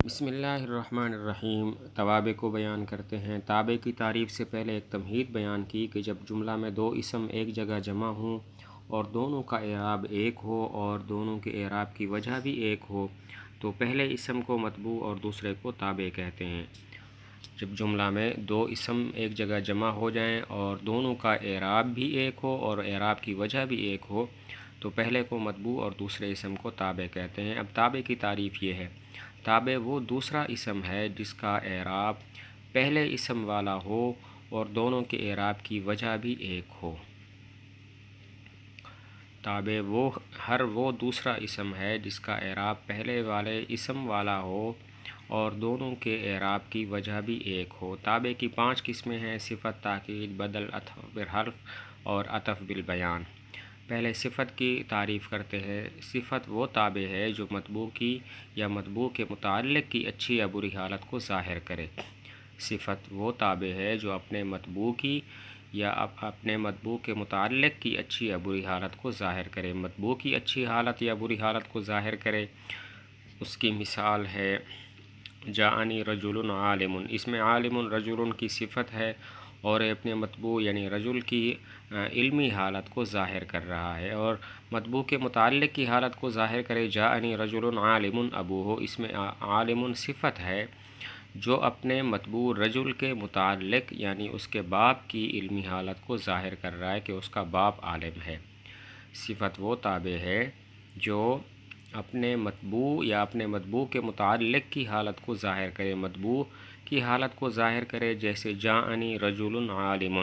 بسم اللہ الرحمن الرحیم۔ توابع کو بیان کرتے ہیں۔ تابع کی تعریف سے پہلے ایک تمہید بیان کی کہ جب جملہ میں دو اسم ایک جگہ جمع ہوں اور دونوں کا اعراب ایک ہو اور دونوں کے اعراب کی وجہ بھی ایک ہو تو پہلے اسم کو متبوع اور دوسرے کو تابع کہتے ہیں۔ جب جملہ میں دو اسم ایک جگہ جمع ہو جائیں اور دونوں کا اعراب بھی ایک ہو اور اعراب کی وجہ بھی ایک ہو تو پہلے کو متبوع اور دوسرے اسم کو تابع کہتے ہیں۔ اب تابع کی تعریف یہ ہے: تابع وہ دوسرا اسم ہے جس کا اعراب پہلے اسم والا ہو اور دونوں کے اعراب کی وجہ بھی ایک ہو۔ تابع وہ دوسرا اسم ہے جس کا اعراب پہلے والے اسم والا ہو اور دونوں کے اعراب کی وجہ بھی ایک ہو۔ تابع کی 5 قسمیں ہیں: صفت، تاکید، بدل، عطف بالحرف اور عطف بالبیان۔ پہلے صفت کی تعریف کرتے ہیں۔ صفت وہ تابع ہے جو متبوع کی یا متبوع کے متعلق کی اچھی یا بری حالت کو ظاہر کرے۔ صفت وہ تابع ہے جو اپنے متبوع کی یا اپنے متبوع کے متعلق کی اچھی یا بری حالت کو ظاہر کرے۔ متبوع کی اچھی حالت یا بری حالت کو ظاہر کرے، اس کی مثال ہے جاءنی رجل عالم۔ اس میں عالم رجل کی صفت ہے اور اپنے متبوع یعنی رجل کی علمی حالت کو ظاہر کر رہا ہے، اور متبوع کے متعلق کی حالت کو ظاہر کرے جاءنی رجل عالم ابوہ۔ اس میں عالم صفت ہے جو اپنے متبوع رجل کے متعلق یعنی اس کے باپ کی علمی حالت کو ظاہر کر رہا ہے کہ اس کا باپ عالم ہے۔ صفت وہ تابع ہے جو اپنے متبوع یا اپنے متبوع کے متعلق کی حالت کو ظاہر کرے۔ متبوع کی حالت کو ظاہر کرے جیسے جاءنی رجل عالم۔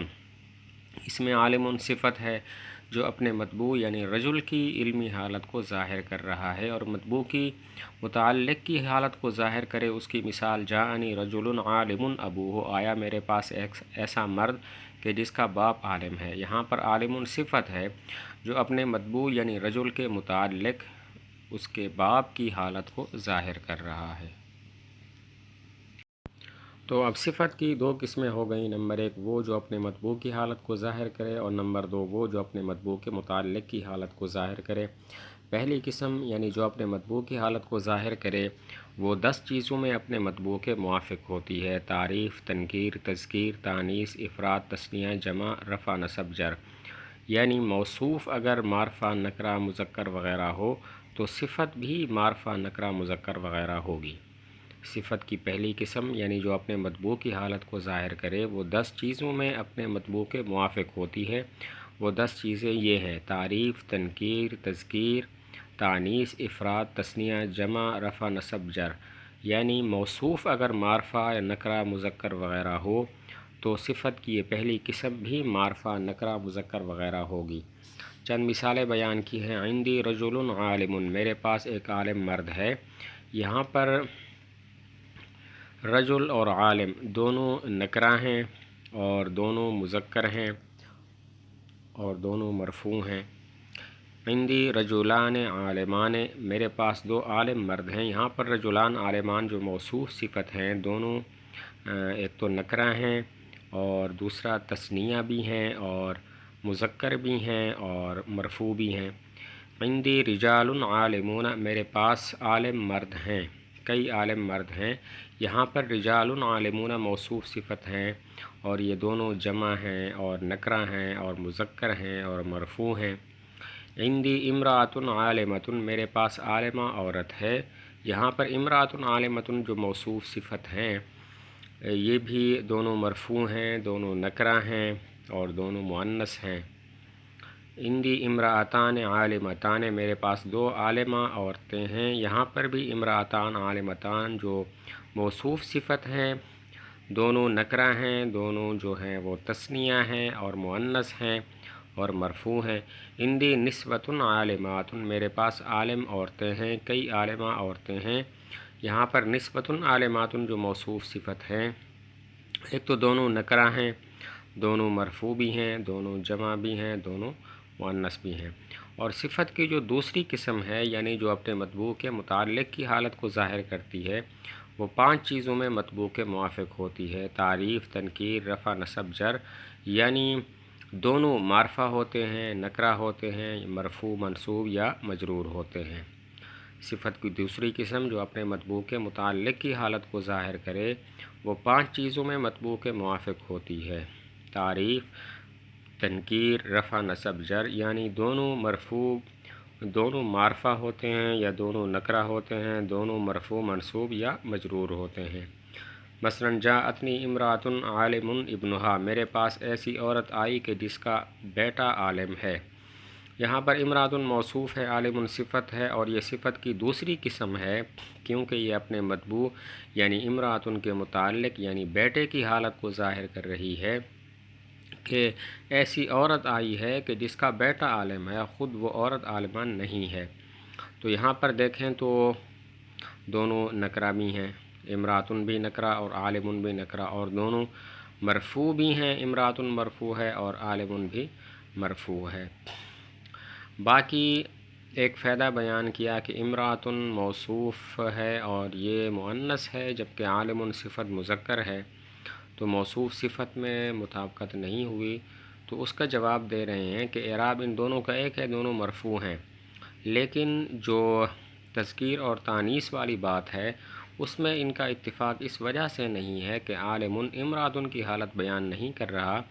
اس میں عالم صفت ہے جو اپنے متبوع یعنی رجل کی علمی حالت کو ظاہر کر رہا ہے اور متبوع کی متعلق کی حالت کو ظاہر کرے، اس کی مثال جاءنی رجل عالم ابوہ۔ آیا میرے پاس ایک ایسا مرد کہ جس کا باپ عالم ہے۔ یہاں پر عالم صفت ہے جو اپنے متبوع یعنی رجل کے متعلق اس کے باپ کی حالت کو ظاہر کر رہا ہے۔ تو اب صفت کی 2 قسمیں ہو گئیں: نمبر 1 وہ جو اپنے متبوع کی حالت کو ظاہر کرے، اور نمبر 2 وہ جو اپنے متبوع کے متعلق کی حالت کو ظاہر کرے۔ پہلی قسم یعنی جو اپنے متبوع کی حالت کو ظاہر کرے وہ 10 چیزوں میں اپنے متبوع کے موافق ہوتی ہے: تعریف، تنکیر، تذکیر، تانیث، افراد، تثنیہ، جمع، رفع، نصب، جر۔ یعنی موصوف اگر معرفہ، نکرہ، مذکر وغیرہ ہو تو صفت بھی معرفہ، نکرہ، مذکر وغیرہ ہوگی۔ صفت کی پہلی قسم یعنی جو اپنے متبوع کی حالت کو ظاہر کرے وہ 10 چیزوں میں اپنے متبوع کے موافق ہوتی ہے۔ وہ 10 چیزیں یہ ہیں: تعریف، تنکیر، تذکیر، تانیث، افراد، تثنیہ، جمع، رفع، نصب، جر۔ یعنی موصوف اگر معرفہ یا نکرہ، مذکر وغیرہ ہو تو صفت کی یہ پہلی قسم بھی معرفہ، نکرہ، مذکر وغیرہ ہوگی۔ چند مثالیں بیان کی ہیں: عندی رجل عالم، میرے پاس ایک عالم مرد ہے۔ یہاں پر رجل اور عالم دونوں نکرہ ہیں اور دونوں مذکر ہیں اور دونوں مرفوع ہیں۔ عندی رجلان عالمان، میرے پاس 2 عالم مرد ہیں۔ یہاں پر رجلان عالمان جو موصوف صفت ہیں دونوں ایک تو نکرہ ہیں اور دوسرا تثنیہ بھی ہیں اور مذکر بھی ہیں اور مرفوع بھی ہیں۔ عندی رجال عالمون، میرے پاس عالم مرد ہیں، کئی عالم مرد ہیں۔ یہاں پر رجال عالمون موصوف صفت ہیں اور یہ دونوں جمع ہیں اور نکرہ ہیں اور مذکر ہیں اور مرفوع ہیں۔ عندی امرأۃ عالمۃ، میرے پاس عالمہ عورت ہے۔ یہاں پر امرأۃ عالمۃ جو موصوف صفت ہیں یہ بھی دونوں مرفوع ہیں، دونوں نکرہ ہیں اور دونوں مؤنث ہیں۔ عندی امرأتان عالمتان، میرے پاس 2 عالمہ عورتیں ہیں۔ یہاں پر بھی امرأتان عالمتان جو موصوف صفت ہیں دونوں نکرہ ہیں، دونوں جو ہیں وہ تثنیہ ہیں اور مؤنث ہیں اور مرفوع ہیں۔ عندی نسوۃ عالمات، میرے پاس عالم عورتیں ہیں، کئی عالمہ عورتیں ہیں۔ یہاں پر نسوۃ عالمات جو موصوف صفت ہیں ایک تو دونوں نکرہ ہیں، دونوں مرفوع بھی ہیں، دونوں جمع بھی ہیں، دونوں مؤنث بھی ہیں۔ اور صفت کی جو دوسری قسم ہے یعنی جو اپنے متبوع کے متعلق کی حالت کو ظاہر کرتی ہے وہ 5 چیزوں میں متبوع کے موافق ہوتی ہے: تعریف، تنکیر، رفع، نصب، جر۔ یعنی دونوں معرفہ ہوتے ہیں، نکرہ ہوتے ہیں، مرفوع، منصوب یا مجرور ہوتے ہیں۔ صفت کی دوسری قسم جو اپنے مطبوع کے متعلق کی حالت کو ظاہر کرے وہ 5 چیزوں میں مطبوع کے موافق ہوتی ہے: تعریف، تنکیر، رفع، نصب، جر، یعنی دونوں مرفوع دونوں معرفہ ہوتے ہیں یا دونوں نکرہ ہوتے ہیں، دونوں مرفوع منصوب یا مجرور ہوتے ہیں۔ مثلا جاءتنی امرأۃ عالم ابنہا، میرے پاس ایسی عورت آئی کہ جس کا بیٹا عالم ہے۔ یہاں پر امرأۃ موصوف ہے، عالم صفت ہے، اور یہ صفت کی دوسری قسم ہے کیونکہ یہ اپنے مطبوع یعنی امرأۃ کے متعلق یعنی بیٹے کی حالت کو ظاہر کر رہی ہے کہ ایسی عورت آئی ہے کہ جس کا بیٹا عالم ہے، خود وہ عورت عالمہ نہیں ہے۔ تو یہاں پر دیکھیں تو دونوں نکرہ بھی ہیں، امرأۃ بھی نکرہ اور عالم بھی نکرہ، اور دونوں مرفوع بھی ہیں، امرأۃ مرفوع ہے اور عالم بھی مرفوع ہے۔ باقی ایک فائدہ بیان کیا کہ امرأۃ موصوف ہے اور یہ مؤنث ہے جبکہ عالم صفت مذکر ہے، تو موصوف صفت میں مطابقت نہیں ہوئی، تو اس کا جواب دے رہے ہیں کہ اعراب ان دونوں کا ایک ہے، دونوں مرفوع ہیں، لیکن جو تذکیر اور تانیث والی بات ہے اس میں ان کا اتفاق اس وجہ سے نہیں ہے کہ عالم امرأۃ کی حالت بیان نہیں کر رہا،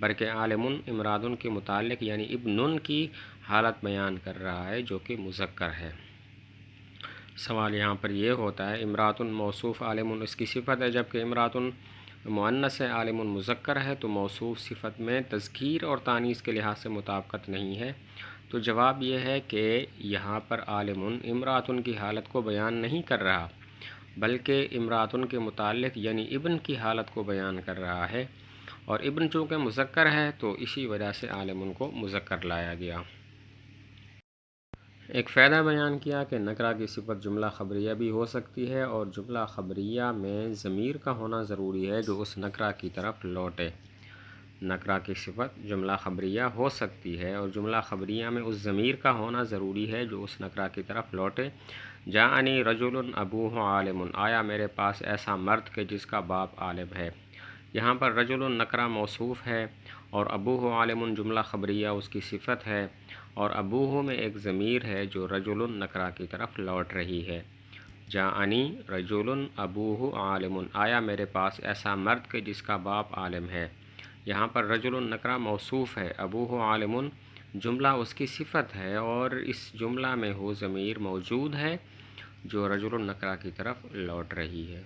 بلکہ عالم امرأۃ کے متعلق یعنی ابن کی حالت بیان کر رہا ہے جو کہ مذکر ہے۔ سوال یہاں پر یہ ہوتا ہے امرأۃ موصوف عالم اس کی صفت ہے جبکہ امرأۃ مؤنث ہے، عالم مذکر ہے، تو موصوف صفت میں تذکیر اور تانیث کے لحاظ سے مطابقت نہیں ہے۔ تو جواب یہ ہے کہ یہاں پر عالم امرأۃ کی حالت کو بیان نہیں کر رہا بلکہ امرأۃ کے متعلق یعنی ابن کی حالت کو بیان کر رہا ہے، اور ابن چونکہ مذکر ہے تو اسی وجہ سے عالم کو مذکر لایا گیا۔ ایک فائدہ بیان کیا کہ نکرہ کی صفت جملہ خبریہ بھی ہو سکتی ہے، اور جملہ خبریہ میں ضمیر کا ہونا ضروری ہے جو اس نکرہ کی طرف لوٹے۔ نکرہ کی صفت جملہ خبریہ ہو سکتی ہے اور جملہ خبریہ میں اس ضمیر کا ہونا ضروری ہے جو اس نکرہ کی طرف لوٹے۔ جاءنی رجل ابوہ عالم، آیا میرے پاس ایسا مرد کہ جس کا باپ عالم ہے۔ یہاں پر رجل نکرہ موصوف ہے اور ابوہ عالم جملہ خبریہ اس کی صفت ہے، اور ابوہ میں ایک ضمیر ہے جو رجل نکرہ کی طرف لوٹ رہی ہے۔ جاءنی رجل ابوہ عالم، آیا میرے پاس ایسا مرد کہ جس کا باپ عالم ہے۔ یہاں پر رجل نکرہ موصوف ہے، ابوہ عالم جملہ اس کی صفت ہے، اور اس جملہ میں ہو ضمیر موجود ہے جو رجل نکرہ کی طرف لوٹ رہی ہے۔